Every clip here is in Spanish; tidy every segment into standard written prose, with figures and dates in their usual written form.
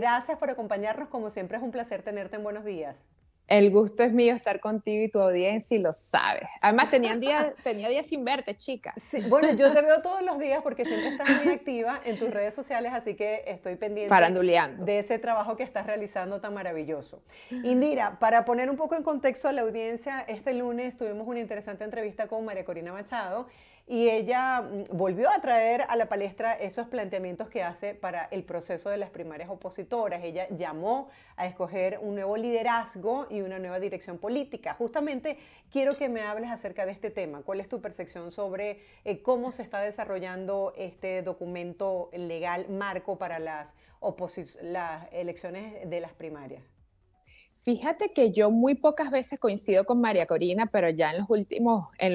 gracias por acompañarnos. Como siempre es un placer tenerte en Buenos Días. El gusto es mío estar contigo y tu audiencia y lo sabes. Además, tenía días sin verte, chica. Sí, bueno, yo te veo todos los días porque siempre estás muy activa en tus redes sociales, así que estoy pendiente Faranduleando. de ese trabajo que estás realizando tan maravilloso. Indira, para poner un poco en contexto a la audiencia, este lunes tuvimos una interesante entrevista con María Corina Machado y ella volvió a traer a la palestra esos planteamientos que hace para el proceso de las primarias opositoras. Ella llamó a escoger un nuevo liderazgo y una nueva dirección política. Justamente quiero que me hables acerca de este tema. ¿Cuál es tu percepción sobre cómo se está desarrollando este documento legal marco para las elecciones de las primarias? Fíjate que yo muy pocas veces coincido con María Corina, pero ya en los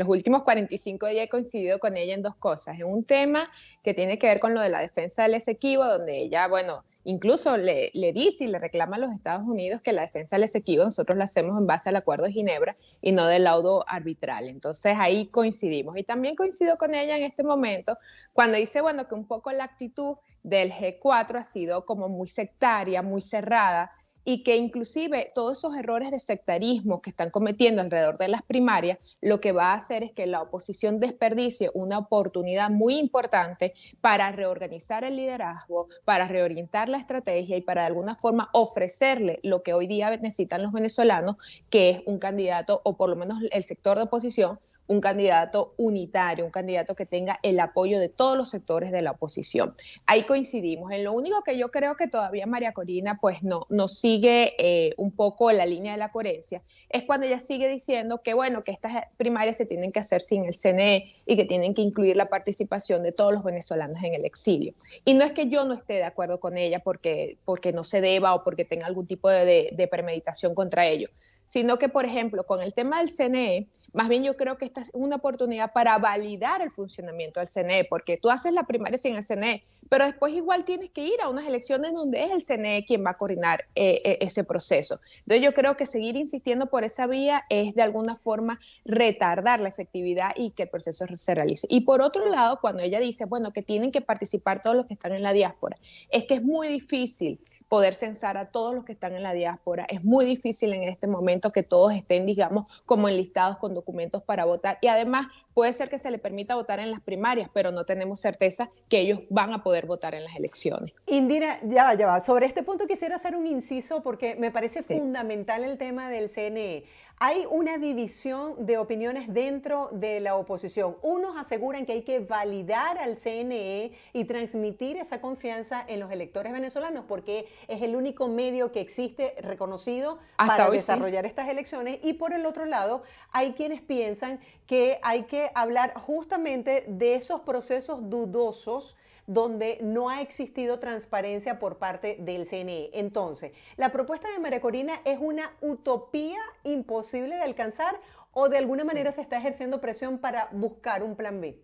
últimos 45 días he coincidido con ella en dos cosas. En un tema que tiene que ver con lo de la defensa del Esequibo, donde ella, bueno, incluso le dice y le reclama a los Estados Unidos que la defensa del Esequibo nosotros la hacemos en base al Acuerdo de Ginebra y no del laudo arbitral. Entonces ahí coincidimos. Y también coincido con ella en este momento cuando dice, bueno, que un poco la actitud del G4 ha sido como muy sectaria, muy cerrada, y que inclusive todos esos errores de sectarismo que están cometiendo alrededor de las primarias, lo que va a hacer es que la oposición desperdicie una oportunidad muy importante para reorganizar el liderazgo, para reorientar la estrategia y para de alguna forma ofrecerle lo que hoy día necesitan los venezolanos, que es un candidato, o por lo menos el sector de oposición, un candidato unitario, un candidato que tenga el apoyo de todos los sectores de la oposición. Ahí coincidimos. En lo único que yo creo que todavía María Corina pues no sigue un poco la línea de la coherencia es cuando ella sigue diciendo que bueno, que estas primarias se tienen que hacer sin el CNE y que tienen que incluir la participación de todos los venezolanos en el exilio. Y no es que yo no esté de acuerdo con ella porque no se deba o porque tenga algún tipo de premeditación contra ello, sino que, por ejemplo, con el tema del CNE, más bien yo creo que esta es una oportunidad para validar el funcionamiento del CNE, porque tú haces la primaria sin el CNE, pero después igual tienes que ir a unas elecciones donde es el CNE quien va a coordinar ese proceso. Entonces yo creo que seguir insistiendo por esa vía es de alguna forma retardar la efectividad y que el proceso se realice. Y por otro lado, cuando ella dice, bueno, que tienen que participar todos los que están en la diáspora, es que es muy difícil poder censar a todos los que están en la diáspora. Es muy difícil en este momento que todos estén, digamos, como enlistados con documentos para votar. Y además puede ser que se les permita votar en las primarias, pero no tenemos certeza que ellos van a poder votar en las elecciones. Indira, ya va, ya va. Sobre este punto quisiera hacer un inciso porque me parece Sí. fundamental el tema del CNE. Hay una división de opiniones dentro de la oposición. Unos aseguran que hay que validar al CNE y transmitir esa confianza en los electores venezolanos porque es el único medio que existe reconocido Hasta para hoy sí. desarrollar estas elecciones. Y por el otro lado, hay quienes piensan que hay que hablar justamente de esos procesos dudosos donde no ha existido transparencia por parte del CNE. Entonces, ¿la propuesta de María Corina es una utopía imposible de alcanzar o de alguna Sí. manera se está ejerciendo presión para buscar un plan B?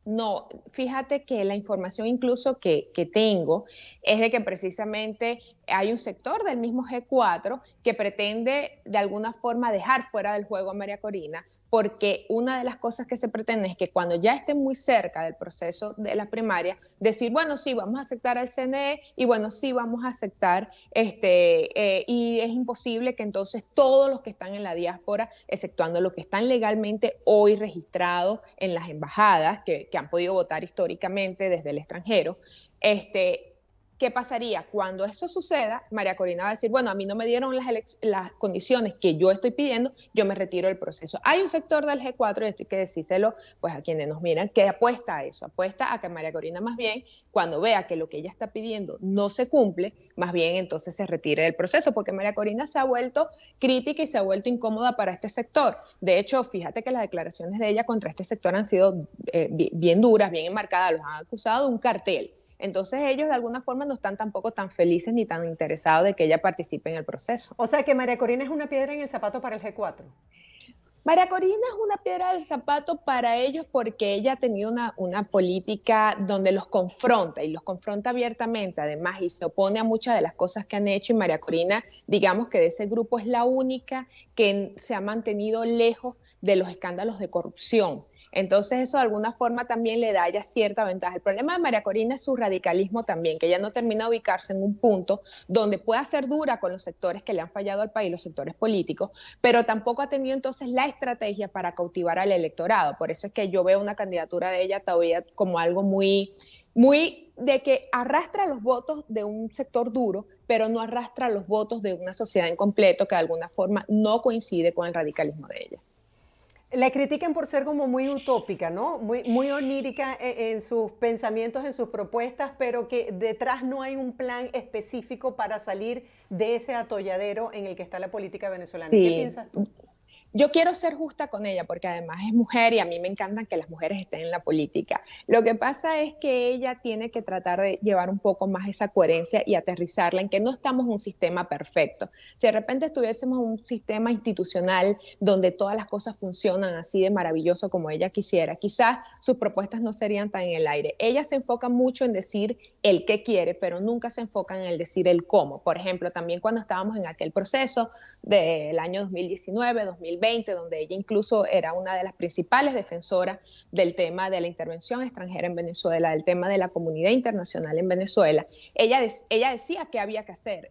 No, fíjate que la información incluso que tengo es de que precisamente hay un sector del mismo G4 que pretende de alguna forma dejar fuera del juego a María Corina, porque una de las cosas que se pretende es que cuando ya estén muy cerca del proceso de la primaria, decir, bueno, sí, vamos a aceptar al CNE y bueno, sí, vamos a aceptar, y es imposible que entonces todos los que están en la diáspora, exceptuando los que están legalmente hoy registrados en las embajadas, que han podido votar históricamente desde el extranjero, ¿qué pasaría? Cuando esto suceda, María Corina va a decir, bueno, a mí no me dieron las condiciones que yo estoy pidiendo, yo me retiro del proceso. Hay un sector del G4, y esto hay que decírselo pues, a quienes nos miran, que apuesta a eso, apuesta a que María Corina más bien, cuando vea que lo que ella está pidiendo no se cumple, más bien entonces se retire del proceso, porque María Corina se ha vuelto crítica y se ha vuelto incómoda para este sector. De hecho, fíjate que las declaraciones de ella contra este sector han sido bien duras, bien enmarcadas, los han acusado de un cartel. Entonces ellos de alguna forma no están tampoco tan felices ni tan interesados de que ella participe en el proceso. O sea que María Corina es una piedra en el zapato para el G4. María Corina es una piedra del zapato para ellos porque ella ha tenido una política donde los confronta y los confronta abiertamente, además, y se opone a muchas de las cosas que han hecho. Y María Corina, digamos que de ese grupo es la única que se ha mantenido lejos de los escándalos de corrupción. Entonces eso de alguna forma también le da ya cierta ventaja. El problema de María Corina es su radicalismo también, que ella no termina de ubicarse en un punto donde pueda ser dura con los sectores que le han fallado al país, los sectores políticos, pero tampoco ha tenido entonces la estrategia para cautivar al electorado. Por eso es que yo veo una candidatura de ella todavía como algo muy de que arrastra los votos de un sector duro, pero no arrastra los votos de una sociedad en completo que de alguna forma no coincide con el radicalismo de ella. La critican por ser como muy utópica, ¿no? Muy onírica en sus pensamientos, en sus propuestas, pero que detrás no hay un plan específico para salir de ese atolladero en el que está la política venezolana. ¿Qué Sí, piensas tú? yo quiero ser justa con ella porque además es mujer y a mí me encantan que las mujeres estén en la política. Lo que pasa es que ella tiene que tratar de llevar un poco más esa coherencia y aterrizarla en que no estamos en un sistema perfecto. Si de repente estuviésemos en un sistema institucional donde todas las cosas funcionan así de maravilloso como ella quisiera, quizás sus propuestas no serían tan en el aire. Ella se enfoca mucho en decir el qué quiere, pero nunca se enfoca en el decir el cómo. Por ejemplo, también cuando estábamos en aquel proceso del año 2019, 2020, donde ella incluso era una de las principales defensoras del tema de la intervención extranjera en Venezuela, del tema de la comunidad internacional en Venezuela. Ella decía qué había que hacer,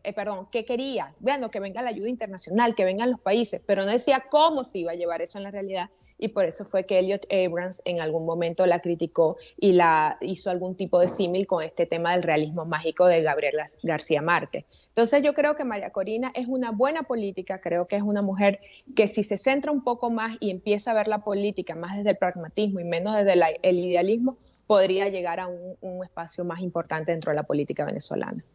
qué quería, bueno, que venga la ayuda internacional, que vengan los países, pero no decía cómo se iba a llevar eso en la realidad. Y por eso fue que Elliot Abrams en algún momento la criticó y la hizo algún tipo de símil con este tema del realismo mágico de Gabriel García Márquez. Entonces yo creo que María Corina es una buena política, creo que es una mujer que si se centra un poco más y empieza a ver la política más desde el pragmatismo y menos desde el idealismo, podría llegar a un espacio más importante dentro de la política venezolana.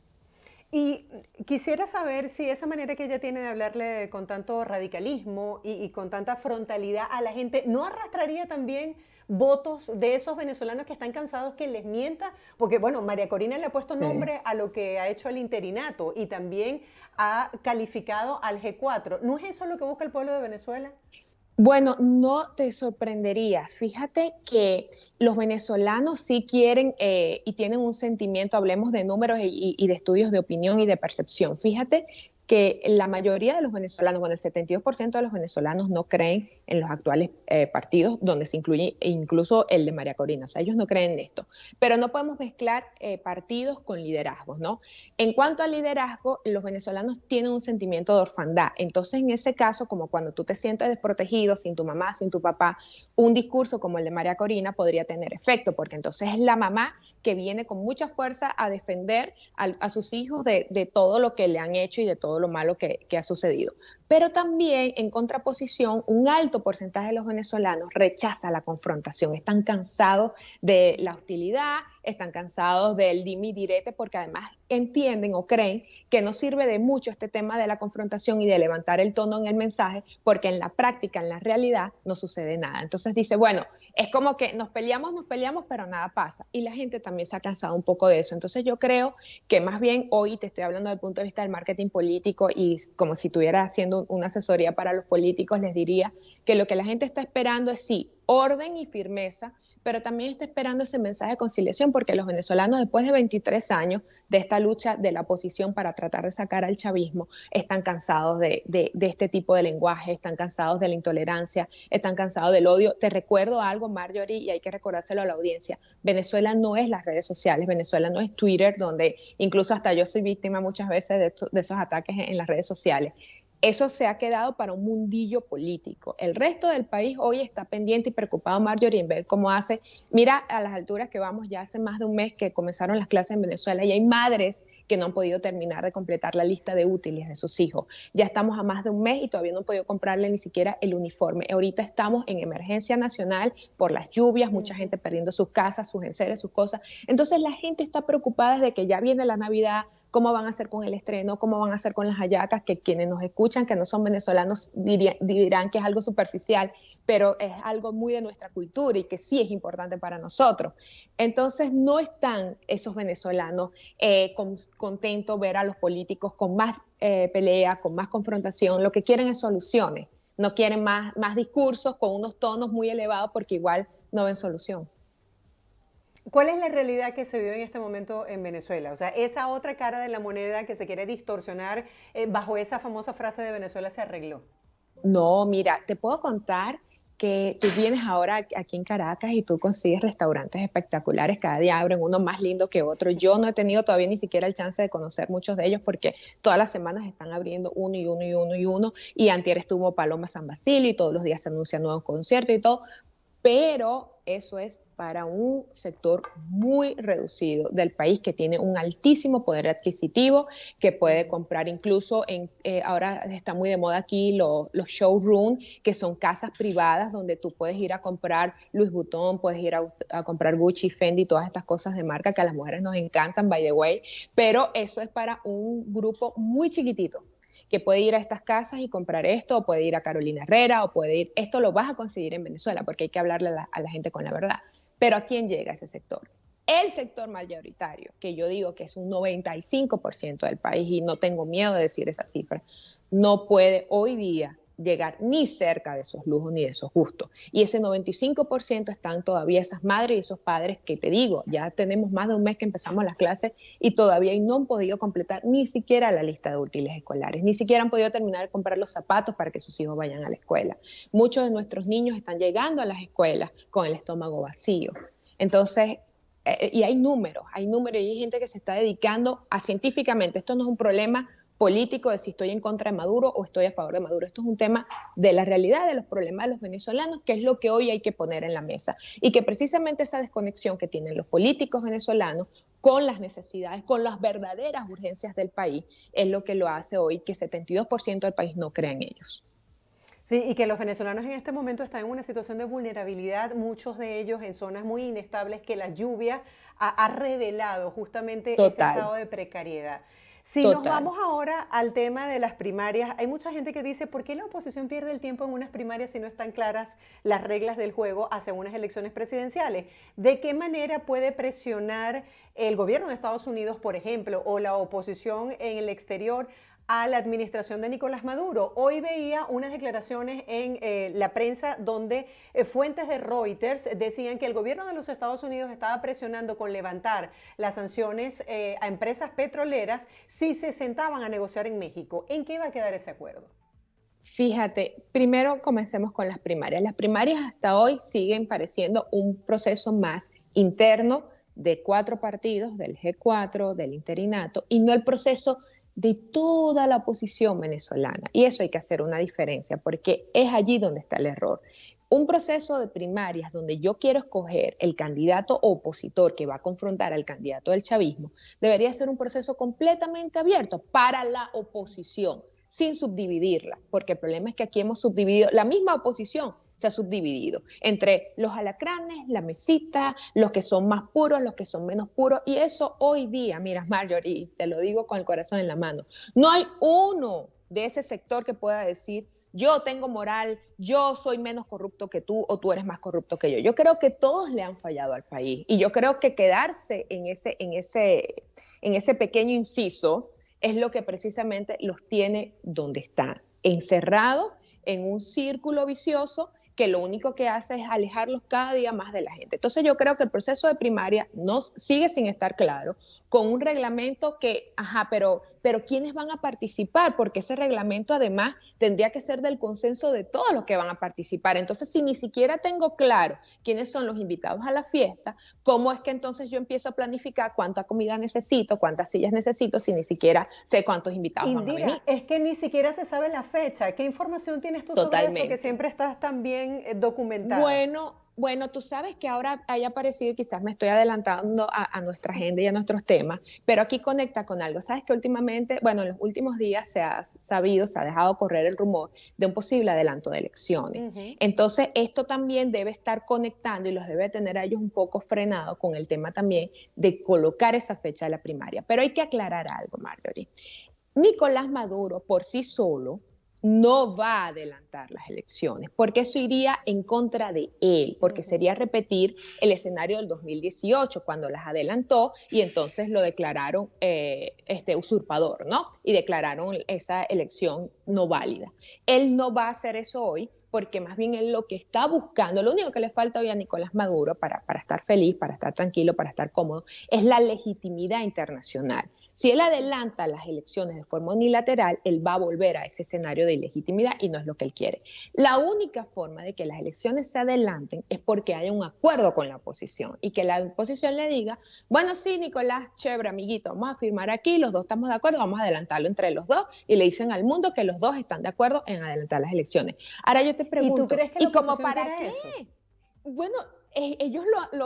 Y quisiera saber si esa manera que ella tiene de hablarle con tanto radicalismo y con tanta frontalidad a la gente, ¿no arrastraría también votos de esos venezolanos que están cansados que les mienta? Porque, bueno, María Corina le ha puesto Sí. nombre a lo que ha hecho el interinato y también ha calificado al G4. ¿No es eso lo que busca el pueblo de Venezuela? Bueno, no te sorprenderías. Fíjate que los venezolanos sí quieren y tienen un sentimiento, hablemos de números y de estudios de opinión y de percepción. Fíjate que la mayoría de los venezolanos, bueno, el 72% de los venezolanos no creen en los actuales partidos, donde se incluye incluso el de María Corina. O sea, ellos no creen en esto. Pero no podemos mezclar partidos con liderazgos, ¿no? En cuanto al liderazgo, los venezolanos tienen un sentimiento de orfandad. Entonces, en ese caso, como cuando tú te sientes desprotegido, sin tu mamá, sin tu papá, un discurso como el de María Corina podría tener efecto, porque entonces es la mamá que viene con mucha fuerza a defender a sus hijos de todo lo que le han hecho y de todo lo malo que ha sucedido. Pero también, en contraposición, un alto porcentaje de los venezolanos rechaza la confrontación, están cansados de la hostilidad, están cansados del dime y direte, porque además entienden o creen que no sirve de mucho este tema de la confrontación y de levantar el tono en el mensaje, porque en la práctica, en la realidad, no sucede nada. Entonces dice, bueno, es como que nos peleamos, pero nada pasa. Y la gente también se ha cansado un poco de eso. Entonces yo creo que más bien hoy te estoy hablando del punto de vista del marketing político y como si estuviera haciendo una asesoría para los políticos, les diría que lo que la gente está esperando es sí, orden y firmeza, pero también está esperando ese mensaje de conciliación, porque los venezolanos después de 23 años de esta lucha de la oposición para tratar de sacar al chavismo, están cansados de este tipo de lenguaje, están cansados de la intolerancia, están cansados del odio. Te recuerdo algo, Marjorie, y hay que recordárselo a la audiencia. Venezuela no es las redes sociales, Venezuela no es Twitter, donde incluso hasta yo soy víctima muchas veces de esos ataques en las redes sociales. Eso se ha quedado para un mundillo político. El resto del país hoy está pendiente y preocupado, Marjorie, en ver cómo hace. Mira, a las alturas que vamos, ya hace más de un mes que comenzaron las clases en Venezuela y hay madres que no han podido terminar de completar la lista de útiles de sus hijos. Ya estamos a más de un mes y todavía no han podido comprarle ni siquiera el uniforme. Ahorita estamos en emergencia nacional por las lluvias, mucha gente perdiendo sus casas, sus enseres, sus cosas. Entonces la gente está preocupada desde que ya viene la Navidad, cómo van a hacer con el estreno, cómo van a hacer con las hallacas, que quienes nos escuchan, que no son venezolanos, dirán que es algo superficial, pero es algo muy de nuestra cultura y que sí es importante para nosotros. Entonces no están esos venezolanos contentos ver a los políticos con más pelea, con más confrontación, lo que quieren es soluciones, no quieren más discursos con unos tonos muy elevados porque igual no ven solución. ¿Cuál es la realidad que se vive en este momento en Venezuela? O sea, esa otra cara de la moneda que se quiere distorsionar bajo esa famosa frase de Venezuela se arregló. No, mira, te puedo contar que tú vienes ahora aquí en Caracas y tú consigues restaurantes espectaculares, cada día abren uno más lindo que otro. Yo no he tenido todavía ni siquiera el chance de conocer muchos de ellos porque todas las semanas están abriendo uno y uno y uno y uno, y antier estuvo Paloma San Basilio y todos los días se anuncia nuevo concierto y todo, pero eso es para un sector muy reducido del país que tiene un altísimo poder adquisitivo, que puede comprar incluso, ahora está muy de moda aquí los showrooms, que son casas privadas donde tú puedes ir a comprar Louis Vuitton, puedes ir a comprar Gucci, Fendi, todas estas cosas de marca que a las mujeres nos encantan, by the way, pero eso es para un grupo muy chiquitito que puede ir a estas casas y comprar esto, o puede ir a Carolina Herrera, o puede ir, esto lo vas a conseguir en Venezuela, porque hay que hablarle a la gente con la verdad. Pero ¿a quién llega ese sector? El sector mayoritario, que yo digo que es un 95% del país, y no tengo miedo de decir esa cifra, no puede hoy día llegar ni cerca de esos lujos ni de esos gustos. Y ese 95% están todavía esas madres y esos padres que te digo, ya tenemos más de un mes que empezamos las clases y todavía no han podido completar ni siquiera la lista de útiles escolares, ni siquiera han podido terminar de comprar los zapatos para que sus hijos vayan a la escuela. Muchos de nuestros niños están llegando a las escuelas con el estómago vacío. Entonces, y hay números, y hay gente que se está dedicando a científicamente, esto no es un problema político de si estoy en contra de Maduro o estoy a favor de Maduro. Esto es un tema de la realidad, de los problemas de los venezolanos, que es lo que hoy hay que poner en la mesa. Y que precisamente esa desconexión que tienen los políticos venezolanos con las necesidades, con las verdaderas urgencias del país, es lo que lo hace hoy que 72% del país no crea en ellos. Sí, y que los venezolanos en este momento están en una situación de vulnerabilidad, muchos de ellos en zonas muy inestables que la lluvia ha revelado justamente ese Total, estado de precariedad. Si nos total. vamos ahora al tema de las primarias, hay mucha gente que dice, ¿por qué la oposición pierde el tiempo en unas primarias si no están claras las reglas del juego hacia unas elecciones presidenciales? ¿De qué manera puede presionar el gobierno de Estados Unidos, por ejemplo, o la oposición en el exterior a la administración de Nicolás Maduro? Hoy veía unas declaraciones en la prensa donde fuentes de Reuters decían que el gobierno de los Estados Unidos estaba presionando con levantar las sanciones a empresas petroleras si se sentaban a negociar en México. ¿En qué va a quedar ese acuerdo? Fíjate, primero comencemos con las primarias. Las primarias hasta hoy siguen pareciendo un proceso más interno de 4 partidos, del G4, del interinato, y no el proceso de toda la oposición venezolana. Y eso hay que hacer una diferencia, porque es allí donde está el error. Un proceso de primarias donde yo quiero escoger el candidato opositor que va a confrontar al candidato del chavismo, debería ser un proceso completamente abierto para la oposición, sin subdividirla, porque el problema es que aquí hemos subdividido, la misma oposición se ha subdividido entre los alacranes, la mesita, los que son más puros, los que son menos puros, y eso hoy día, mira Marjorie, y te lo digo con el corazón en la mano, no hay uno de ese sector que pueda decir yo tengo moral, yo soy menos corrupto que tú o tú eres más corrupto que yo. Yo creo que todos le han fallado al país y yo creo que quedarse en ese pequeño inciso es lo que precisamente los tiene donde están, encerrados en un círculo vicioso que lo único que hace es alejarlos cada día más de la gente. Entonces yo creo que el proceso de primaria no, sigue sin estar claro, con un reglamento que, pero ¿quiénes van a participar? Porque ese reglamento además tendría que ser del consenso de todos los que van a participar. Entonces, si ni siquiera tengo claro quiénes son los invitados a la fiesta, ¿cómo es que entonces yo empiezo a planificar cuánta comida necesito, cuántas sillas necesito, si ni siquiera sé cuántos invitados van a venir? Indira, es que ni siquiera se sabe la fecha. ¿Qué información tienes tú sobre eso que Totalmente. siempre estás tan bien documentada? Bueno, tú sabes que ahora haya aparecido, y quizás me estoy adelantando a nuestra agenda y a nuestros temas, pero aquí conecta con algo. Sabes que últimamente, bueno, en los últimos días se ha sabido, se ha dejado correr el rumor de un posible adelanto de elecciones. Ujú. Entonces, esto también debe estar conectando y los debe tener a ellos un poco frenados con el tema también de colocar esa fecha de la primaria. Pero hay que aclarar algo, Marjorie. Nicolás Maduro por sí solo no va a adelantar las elecciones, porque eso iría en contra de él, porque sería repetir el escenario del 2018, cuando las adelantó y entonces lo declararon usurpador, ¿no? Y declararon esa elección no válida. Él no va a hacer eso hoy, porque más bien él lo que está buscando, lo único que le falta hoy a Nicolás Maduro para estar feliz, para estar tranquilo, para estar cómodo, es la legitimidad internacional. Si él adelanta las elecciones de forma unilateral, él va a volver a ese escenario de ilegitimidad y no es lo que él quiere. La única forma de que las elecciones se adelanten es porque haya un acuerdo con la oposición y que la oposición le diga, bueno, sí, Nicolás, chévere, amiguito, vamos a firmar aquí, los dos estamos de acuerdo, vamos a adelantarlo entre los dos y le dicen al mundo que los dos están de acuerdo en adelantar las elecciones. Ahora yo te ¿Y tú pregunto, crees que la ¿y como oposición para quiere qué? eso? Bueno, ellos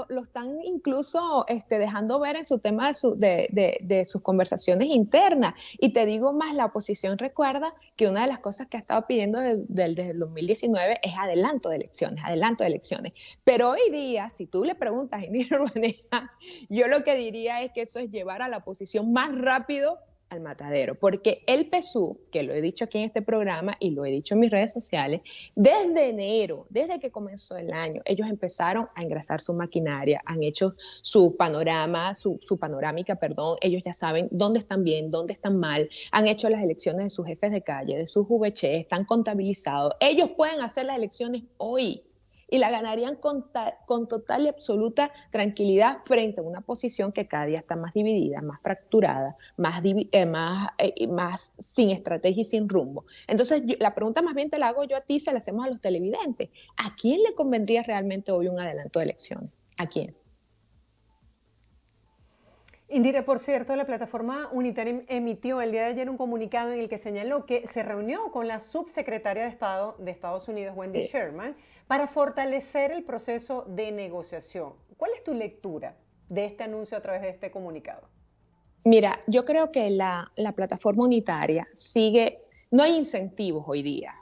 lo están incluso dejando ver en su tema de sus conversaciones internas. Y te digo más, la oposición recuerda que una de las cosas que ha estado pidiendo desde el 2019 es adelanto de elecciones, adelanto de elecciones. Pero hoy día, si tú le preguntas a Indira Urbaneja, yo lo que diría es que eso es llevar a la oposición más rápido al matadero, porque el PSUV, que lo he dicho aquí en este programa y lo he dicho en mis redes sociales, desde enero, desde que comenzó el año, ellos empezaron a engrasar su maquinaria, han hecho su panorama, su panorámica, perdón, ellos ya saben dónde están bien, dónde están mal, han hecho las elecciones de sus jefes de calle, de sus VC, están contabilizados, ellos pueden hacer las elecciones hoy y la ganarían con total y absoluta tranquilidad frente a una posición que cada día está más dividida, más fracturada, más sin estrategia y sin rumbo. Entonces, la pregunta más bien te la hago yo a ti, se la hacemos a los televidentes. ¿A quién le convendría realmente hoy un adelanto de elecciones? ¿A quién? Indira, por cierto, la plataforma Unitaria emitió el día de ayer un comunicado en el que señaló que se reunió con la subsecretaria de Estado de Estados Unidos, Wendy Sí. Sherman, para fortalecer el proceso de negociación. ¿Cuál es tu lectura de este anuncio a través de este comunicado? Mira, yo creo que la plataforma unitaria sigue, no hay incentivos hoy día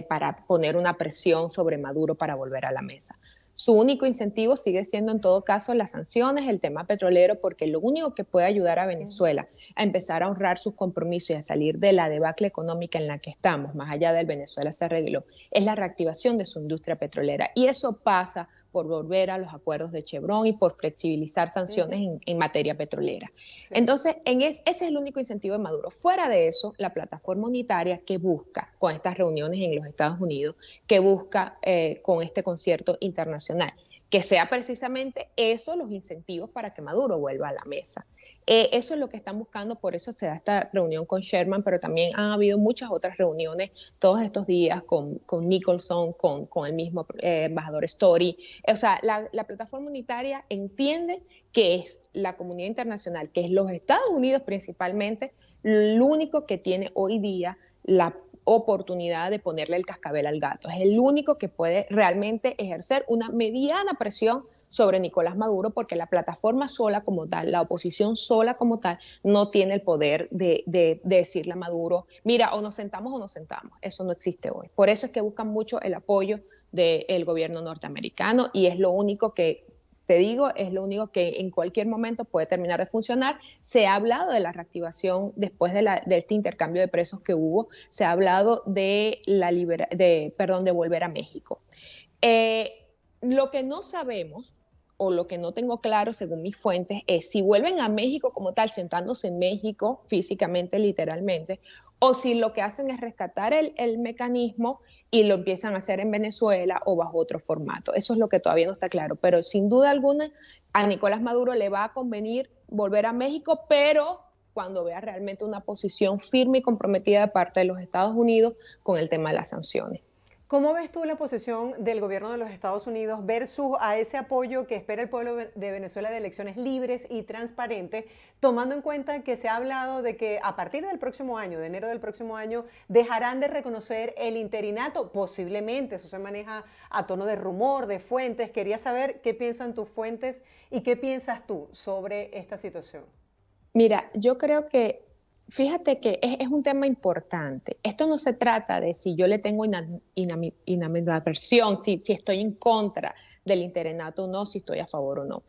para poner una presión sobre Maduro para volver a la mesa. Su único incentivo sigue siendo en todo caso las sanciones, el tema petrolero, porque lo único que puede ayudar a Venezuela a empezar a honrar sus compromisos y a salir de la debacle económica en la que estamos, más allá del Venezuela se arregló, es la reactivación de su industria petrolera. Y eso pasa por volver a los acuerdos de Chevron y por flexibilizar sanciones en materia petrolera. Sí. Entonces, ese es el único incentivo de Maduro. Fuera de eso, la plataforma unitaria que busca con estas reuniones en los Estados Unidos, que busca con este concierto internacional, que sea precisamente eso los incentivos para que Maduro vuelva a la mesa. Eso es lo que están buscando, por eso se da esta reunión con Sherman, pero también han habido muchas otras reuniones todos estos días con Nicholson, con el mismo embajador Story. O sea, la plataforma unitaria entiende que es la comunidad internacional, que es los Estados Unidos principalmente, lo único que tiene hoy día la oportunidad de ponerle el cascabel al gato. Es el único que puede realmente ejercer una mediana presión sobre Nicolás Maduro, porque la plataforma sola como tal, la oposición sola como tal, no tiene el poder de decirle a Maduro, mira, o nos sentamos o nos sentamos. Eso no existe hoy. Por eso es que buscan mucho el apoyo del gobierno norteamericano y es lo único que te digo, es lo único que en cualquier momento puede terminar de funcionar. Se ha hablado de la reactivación después de este intercambio de presos que hubo, se ha hablado de de volver a México. Lo que no sabemos o lo que no tengo claro según mis fuentes es si vuelven a México como tal, sentándose en México físicamente, literalmente, o si lo que hacen es rescatar el mecanismo y lo empiezan a hacer en Venezuela o bajo otro formato. Eso es lo que todavía no está claro, pero sin duda alguna a Nicolás Maduro le va a convenir volver a México, pero cuando vea realmente una posición firme y comprometida de parte de los Estados Unidos con el tema de las sanciones. ¿Cómo ves tú la posición del gobierno de los Estados Unidos versus a ese apoyo que espera el pueblo de Venezuela de elecciones libres y transparentes, tomando en cuenta que se ha hablado de que a partir del próximo año, de enero del próximo año, dejarán de reconocer el interinato? Posiblemente, eso se maneja a tono de rumor, de fuentes. Quería saber qué piensan tus fuentes y qué piensas tú sobre esta situación. Mira, yo creo que, fíjate que es un tema importante. Esto no se trata de si yo le tengo inaversión, si estoy en contra del interinato o no, si estoy a favor o no.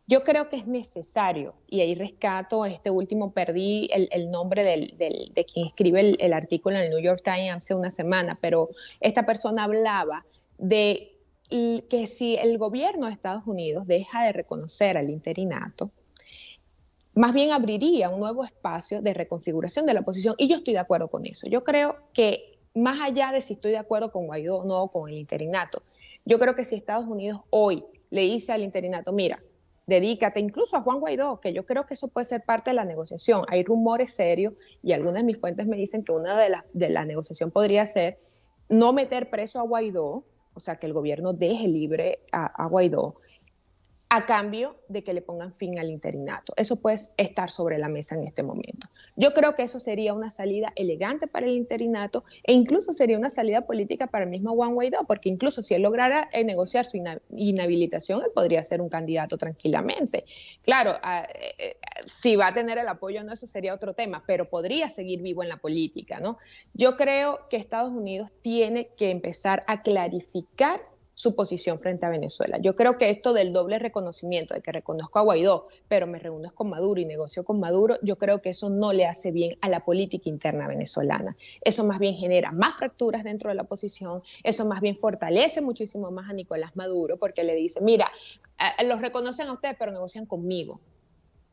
Yo creo que es necesario, y ahí rescato este último, perdí el nombre de quien escribe el artículo en el New York Times hace una semana, pero esta persona hablaba de que si el gobierno de Estados Unidos deja de reconocer al interinato, más bien abriría un nuevo espacio de reconfiguración de la oposición y yo estoy de acuerdo con eso. Yo creo que más allá de si estoy de acuerdo con Guaidó o no, con el interinato, yo creo que si Estados Unidos hoy le dice al interinato, mira, dedícate, incluso a Juan Guaidó, que yo creo que eso puede ser parte de la negociación. Hay rumores serios y algunas de mis fuentes me dicen que una de la negociación podría ser no meter preso a Guaidó, o sea, que el gobierno deje libre a Guaidó, a cambio de que le pongan fin al interinato. Eso puede estar sobre la mesa en este momento. Yo creo que eso sería una salida elegante para el interinato e incluso sería una salida política para el mismo Juan Guaidó, porque incluso si él lograra negociar su inhabilitación, él podría ser un candidato tranquilamente. Claro, si va a tener el apoyo o no, eso sería otro tema, pero podría seguir vivo en la política, ¿no? Yo creo que Estados Unidos tiene que empezar a clarificar su posición frente a Venezuela. Yo creo que esto del doble reconocimiento, de que reconozco a Guaidó, pero me reúno con Maduro y negocio con Maduro, yo creo que eso no le hace bien a la política interna venezolana. Eso más bien genera más fracturas dentro de la oposición, eso más bien fortalece muchísimo más a Nicolás Maduro, porque le dice, mira, los reconocen a ustedes, pero negocian conmigo.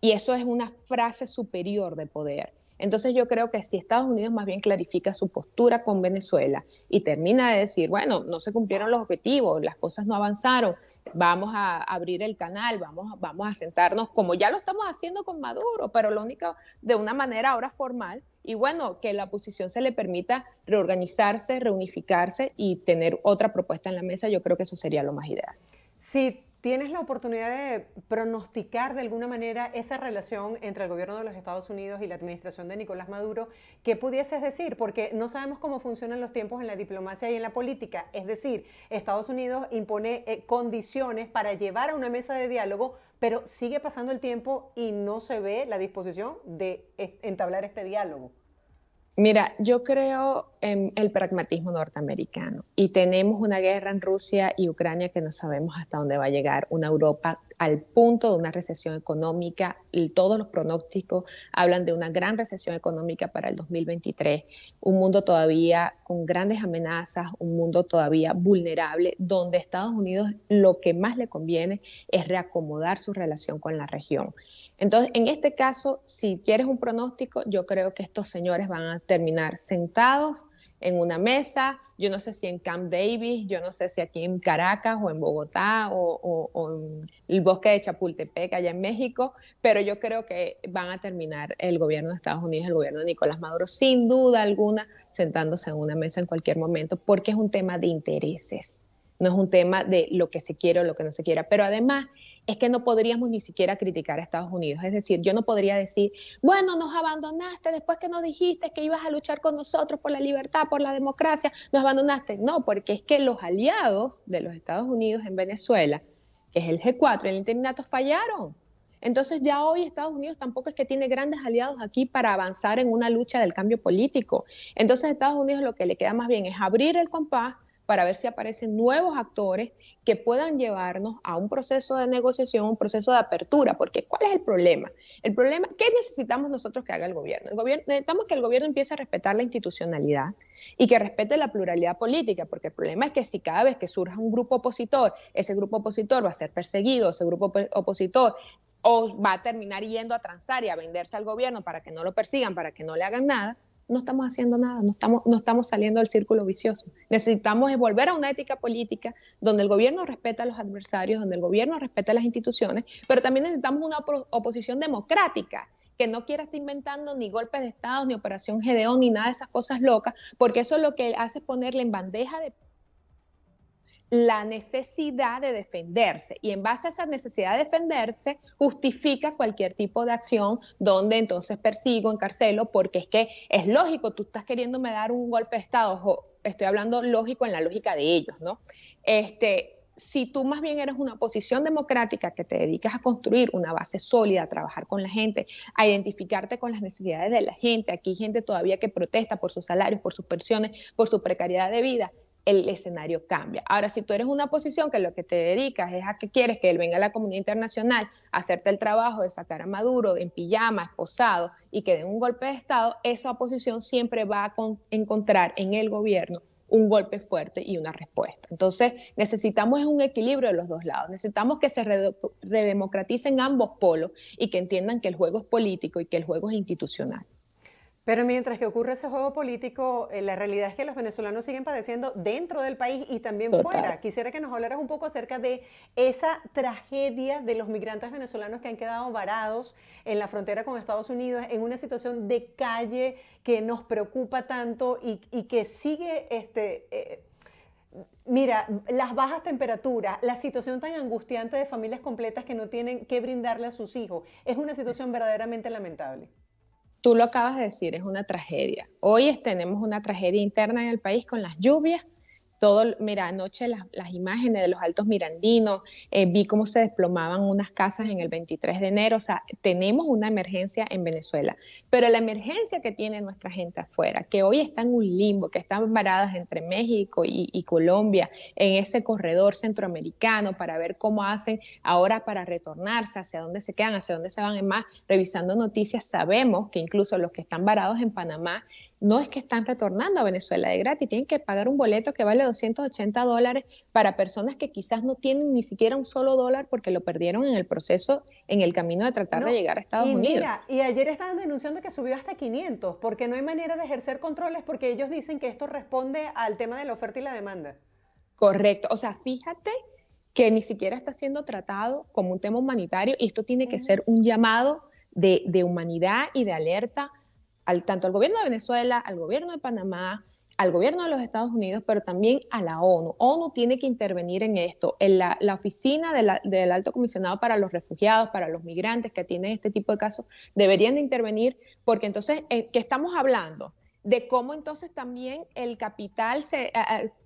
Y eso es una frase superior de poder. Entonces yo creo que si Estados Unidos más bien clarifica su postura con Venezuela y termina de decir, bueno, no se cumplieron los objetivos, las cosas no avanzaron, vamos a abrir el canal, vamos a sentarnos como ya lo estamos haciendo con Maduro, pero lo único de una manera ahora formal, y bueno, que la oposición se le permita reorganizarse, reunificarse y tener otra propuesta en la mesa, yo creo que eso sería lo más ideal. Si tienes la oportunidad de pronosticar de alguna manera esa relación entre el gobierno de los Estados Unidos y la administración de Nicolás Maduro, ¿qué pudieses decir? Porque no sabemos cómo funcionan los tiempos en la diplomacia y en la política. Es decir, Estados Unidos impone condiciones para llevar a una mesa de diálogo, pero sigue pasando el tiempo y no se ve la disposición de entablar este diálogo. Mira, yo creo en el pragmatismo norteamericano y tenemos una guerra en Rusia y Ucrania que no sabemos hasta dónde va a llegar, una Europa al punto de una recesión económica y todos los pronósticos hablan de una gran recesión económica para el 2023, un mundo todavía con grandes amenazas, un mundo todavía vulnerable, donde Estados Unidos lo que más le conviene es reacomodar su relación con la región. Entonces, en este caso, si quieres un pronóstico, yo creo que estos señores van a terminar sentados en una mesa, yo no sé si en Camp Davis, yo no sé si aquí en Caracas o en Bogotá o en el bosque de Chapultepec, allá en México, pero yo creo que van a terminar el gobierno de Estados Unidos, el gobierno de Nicolás Maduro, sin duda alguna, sentándose en una mesa en cualquier momento, porque es un tema de intereses, no es un tema de lo que se quiere o lo que no se quiera, pero además es que no podríamos ni siquiera criticar a Estados Unidos. Es decir, yo no podría decir, bueno, nos abandonaste después que nos dijiste que ibas a luchar con nosotros por la libertad, por la democracia, nos abandonaste. No, porque es que los aliados de los Estados Unidos en Venezuela, que es el G4, el interinato, fallaron. Entonces ya hoy Estados Unidos tampoco es que tiene grandes aliados aquí para avanzar en una lucha del cambio político. Entonces a Estados Unidos lo que le queda más bien es abrir el compás para ver si aparecen nuevos actores que puedan llevarnos a un proceso de negociación, un proceso de apertura, porque ¿cuál es el problema? El problema, ¿qué necesitamos nosotros que haga el gobierno? Necesitamos que el gobierno empiece a respetar la institucionalidad y que respete la pluralidad política, porque el problema es que si cada vez que surja un grupo opositor, ese grupo opositor va a ser perseguido, ese grupo opositor o va a terminar yendo a transar y a venderse al gobierno para que no lo persigan, para que no le hagan nada, no estamos haciendo nada, no estamos saliendo del círculo vicioso. Necesitamos volver a una ética política donde el gobierno respeta a los adversarios, donde el gobierno respeta a las instituciones, pero también necesitamos una oposición democrática que no quiera estar inventando ni golpes de Estado, ni operación Gedeón, ni nada de esas cosas locas, porque eso lo que hace es ponerle en bandeja de la necesidad de defenderse y en base a esa necesidad de defenderse justifica cualquier tipo de acción donde entonces persigo, encarcelo, porque es que es lógico, tú estás queriéndome dar un golpe de Estado, ojo, estoy hablando lógico en la lógica de ellos, ¿no? Si tú más bien eres una oposición democrática que te dedicas a construir una base sólida, a trabajar con la gente, a identificarte con las necesidades de la gente, aquí hay gente todavía que protesta por sus salarios, por sus pensiones, por su precariedad de vida, el escenario cambia. Ahora, si tú eres una oposición que lo que te dedicas es a que quieres que él venga a la comunidad internacional a hacerte el trabajo de sacar a Maduro en pijama, esposado y que den un golpe de Estado, esa oposición siempre va a encontrar en el gobierno un golpe fuerte y una respuesta. Entonces, necesitamos un equilibrio de los dos lados. Necesitamos que se redemocraticen ambos polos y que entiendan que el juego es político y que el juego es institucional. Pero mientras que ocurre ese juego político, la realidad es que los venezolanos siguen padeciendo dentro del país y también Total. fuera. Quisiera que nos hablaras un poco acerca de esa tragedia de los migrantes venezolanos que han quedado varados en la frontera con Estados Unidos en una situación de calle que nos preocupa tanto y que sigue mira, las bajas temperaturas, la situación tan angustiante de familias completas que no tienen que brindarle a sus hijos, es una situación verdaderamente lamentable. Tú lo acabas de decir, es una tragedia. Hoy tenemos una tragedia interna en el país con las lluvias. Todo, mira, anoche las imágenes de los Altos Mirandinos, vi cómo se desplomaban unas casas en el 23 de enero, o sea, tenemos una emergencia en Venezuela, pero la emergencia que tiene nuestra gente afuera, que hoy está en un limbo, que están varadas entre México y Colombia, en ese corredor centroamericano para ver cómo hacen ahora para retornarse, hacia dónde se quedan, hacia dónde se van. En más, revisando noticias, sabemos que incluso los que están varados en Panamá no es que están retornando a Venezuela de gratis, tienen que pagar un boleto que vale $280 para personas que quizás no tienen ni siquiera un solo dólar porque lo perdieron en el proceso, en el camino de tratar de No, llegar a Estados Unidos. Indira, y ayer estaban denunciando que subió hasta 500 porque no hay manera de ejercer controles porque ellos dicen que esto responde al tema de la oferta y la demanda. Correcto, o sea, fíjate que ni siquiera está siendo tratado como un tema humanitario y esto tiene que Ujú. ser un llamado de humanidad y de alerta tanto al gobierno de Venezuela, al gobierno de Panamá, al gobierno de los Estados Unidos, pero también a la ONU. ONU tiene que intervenir en esto. En la oficina del Alto Comisionado para los Refugiados, para los migrantes que tienen este tipo de casos, deberían de intervenir porque entonces, ¿qué estamos hablando? De cómo entonces también el capital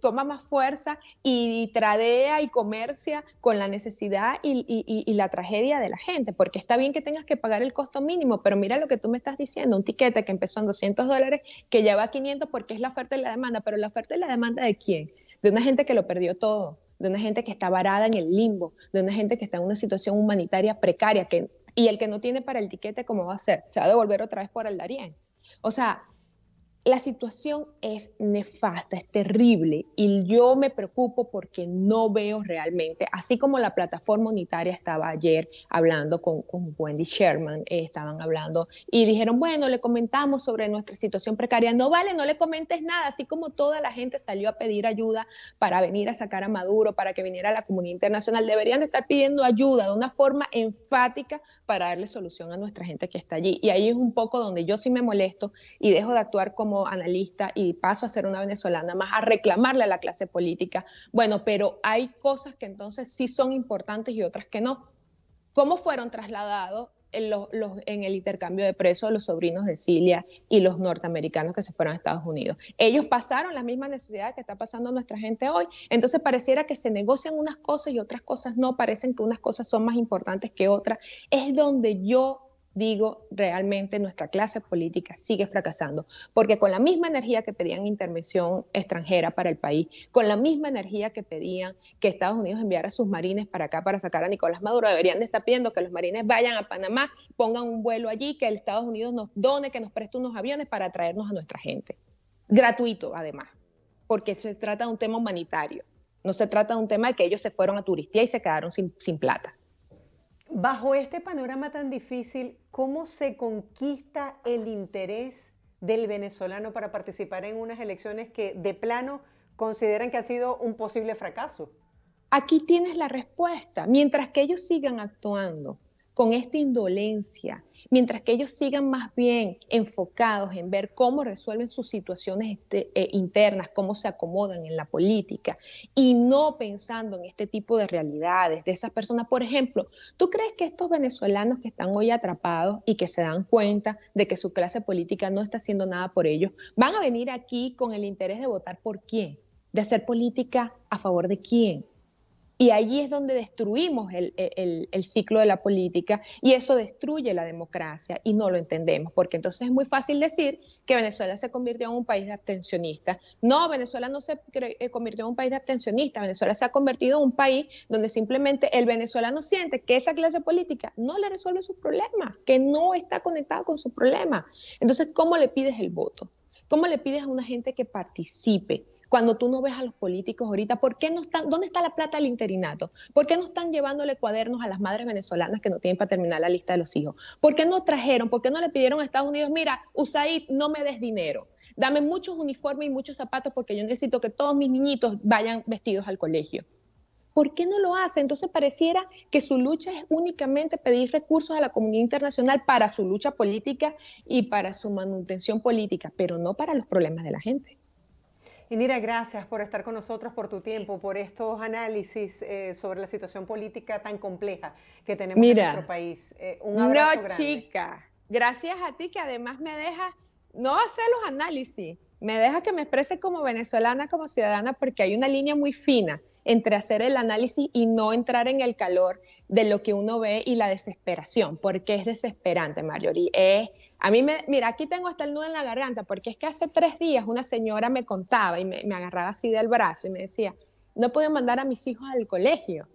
toma más fuerza y tradea y comercia con la necesidad y la tragedia de la gente, porque está bien que tengas que pagar el costo mínimo, pero mira lo que tú me estás diciendo, un tiquete que empezó en $200, que ya va a 500 porque es la oferta y la demanda, pero la oferta y la demanda ¿de quién? De una gente que lo perdió todo, de una gente que está varada en el limbo, de una gente que está en una situación humanitaria precaria, y el que no tiene para el tiquete, ¿cómo va a hacer? Se va a devolver otra vez por el Darién. O sea, la situación es nefasta, es terrible y yo me preocupo porque no veo realmente, así como la plataforma unitaria estaba ayer hablando con Wendy Sherman, estaban hablando y dijeron, bueno, le comentamos sobre nuestra situación precaria. No vale, no le comentes nada, así como toda la gente salió a pedir ayuda para venir a sacar a Maduro, para que viniera la comunidad internacional, deberían estar pidiendo ayuda de una forma enfática para darle solución a nuestra gente que está allí. Y ahí es un poco donde yo sí me molesto y dejo de actuar como analista y paso a ser una venezolana más, a reclamarle a la clase política. Bueno, pero hay cosas que entonces sí son importantes y otras que no. ¿Cómo fueron trasladados en el intercambio de presos los sobrinos de Cilia y los norteamericanos que se fueron a Estados Unidos? Ellos pasaron las mismas necesidades que está pasando nuestra gente hoy. Entonces pareciera que se negocian unas cosas y otras cosas no, parecen que unas cosas son más importantes que otras. Es donde yo digo, realmente nuestra clase política sigue fracasando, porque con la misma energía que pedían intervención extranjera para el país, con la misma energía que pedían que Estados Unidos enviara sus marines para acá para sacar a Nicolás Maduro, deberían de estar pidiendo que los marines vayan a Panamá, pongan un vuelo allí, que el Estados Unidos nos done, que nos preste unos aviones para traernos a nuestra gente. Gratuito, además, porque se trata de un tema humanitario, no se trata de un tema de que ellos se fueron a turistear y se quedaron sin plata. Bajo este panorama tan difícil, ¿cómo se conquista el interés del venezolano para participar en unas elecciones que de plano consideran que ha sido un posible fracaso? Aquí tienes la respuesta. Mientras que ellos sigan actuando con esta indolencia, mientras que ellos sigan más bien enfocados en ver cómo resuelven sus situaciones internas, cómo se acomodan en la política y no pensando en este tipo de realidades de esas personas. Por ejemplo, ¿tú crees que estos venezolanos que están hoy atrapados y que se dan cuenta de que su clase política no está haciendo nada por ellos, van a venir aquí con el interés de votar por quién? ¿De hacer política a favor de quién? Y allí es donde destruimos el ciclo de la política y eso destruye la democracia y no lo entendemos, porque entonces es muy fácil decir que Venezuela se convirtió en un país de abstencionistas. No, Venezuela no se convirtió en un país de abstencionistas, Venezuela se ha convertido en un país donde simplemente el venezolano siente que esa clase política no le resuelve sus problemas, que no está conectada con sus problemas. Entonces, ¿cómo le pides el voto? ¿Cómo le pides a una gente que participe? cuando tú no ves a los políticos ahorita, ¿por qué no están, dónde está la plata del interinato? ¿Por qué no están llevándole cuadernos a las madres venezolanas que no tienen para terminar la lista de los hijos? ¿Por qué no trajeron, por qué no le pidieron a Estados Unidos, mira, USAID, no me des dinero, dame muchos uniformes y muchos zapatos porque yo necesito que todos mis niñitos vayan vestidos al colegio? ¿Por qué no lo hace? Entonces pareciera que su lucha es únicamente pedir recursos a la comunidad internacional para su lucha política y para su manutención política, pero no para los problemas de la gente. Indira, gracias por estar con nosotros, por tu tiempo, por estos análisis sobre la situación política tan compleja que tenemos en nuestro Mira, país. Un no, abrazo grande. chica, gracias a ti que además me deja no hacer los análisis, me deja que me exprese como venezolana, como ciudadana, porque hay una línea muy fina entre hacer el análisis y no entrar en el calor de lo que uno ve y la desesperación, porque es desesperante, Marjorie. Mira, aquí tengo hasta el nudo en la garganta, porque es que hace 3 días una señora me contaba y me agarraba así del brazo y me decía, no puedo mandar a mis hijos al colegio,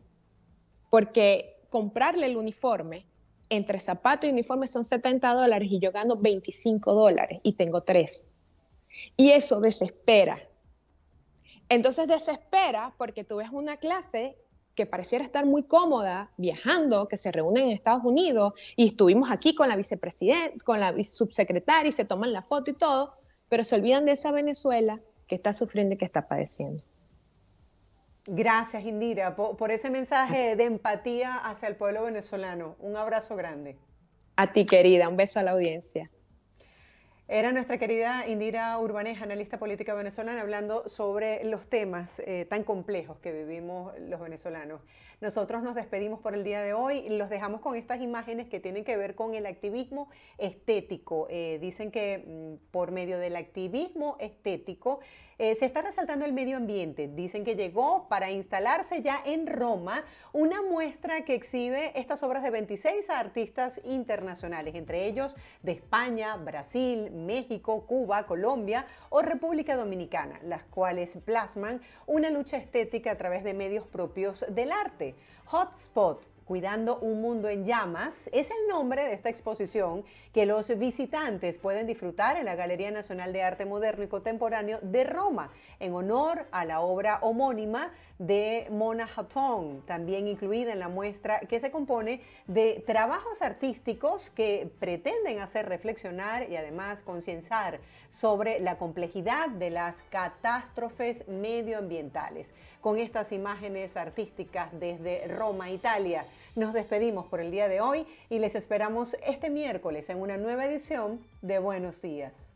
porque comprarle el uniforme, entre zapato y uniforme son $70 y yo gano $25 y tengo 3. Y eso desespera. Entonces desespera porque tú ves una clase que pareciera estar muy cómoda viajando, que se reúnen en Estados Unidos y estuvimos aquí con la vicepresidenta, con la subsecretaria y se toman la foto y todo, pero se olvidan de esa Venezuela que está sufriendo y que está padeciendo. Gracias, Indira, por ese mensaje de empatía hacia el pueblo venezolano. Un abrazo grande. A ti, querida, un beso a la audiencia. Era nuestra querida Indira Urbaneja, analista política venezolana, hablando sobre los temas tan complejos que vivimos los venezolanos. Nosotros nos despedimos por el día de hoy y los dejamos con estas imágenes que tienen que ver con el activismo estético. Dicen que por medio del activismo estético se está resaltando el medio ambiente. Dicen que llegó para instalarse ya en Roma una muestra que exhibe estas obras de 26 artistas internacionales, entre ellos de España, Brasil, México, Cuba, Colombia o República Dominicana, las cuales plasman una lucha estética a través de medios propios del arte. Hotspot, Cuidando un mundo en llamas, es el nombre de esta exposición que los visitantes pueden disfrutar en la Galería Nacional de Arte Moderno y Contemporáneo de Roma, en honor a la obra homónima de Mona Hatton, también incluida en la muestra, que se compone de trabajos artísticos que pretenden hacer reflexionar y además concienciar sobre la complejidad de las catástrofes medioambientales. Con estas imágenes artísticas desde Roma, Italia, nos despedimos por el día de hoy y les esperamos este miércoles en una nueva edición de Buenos Días.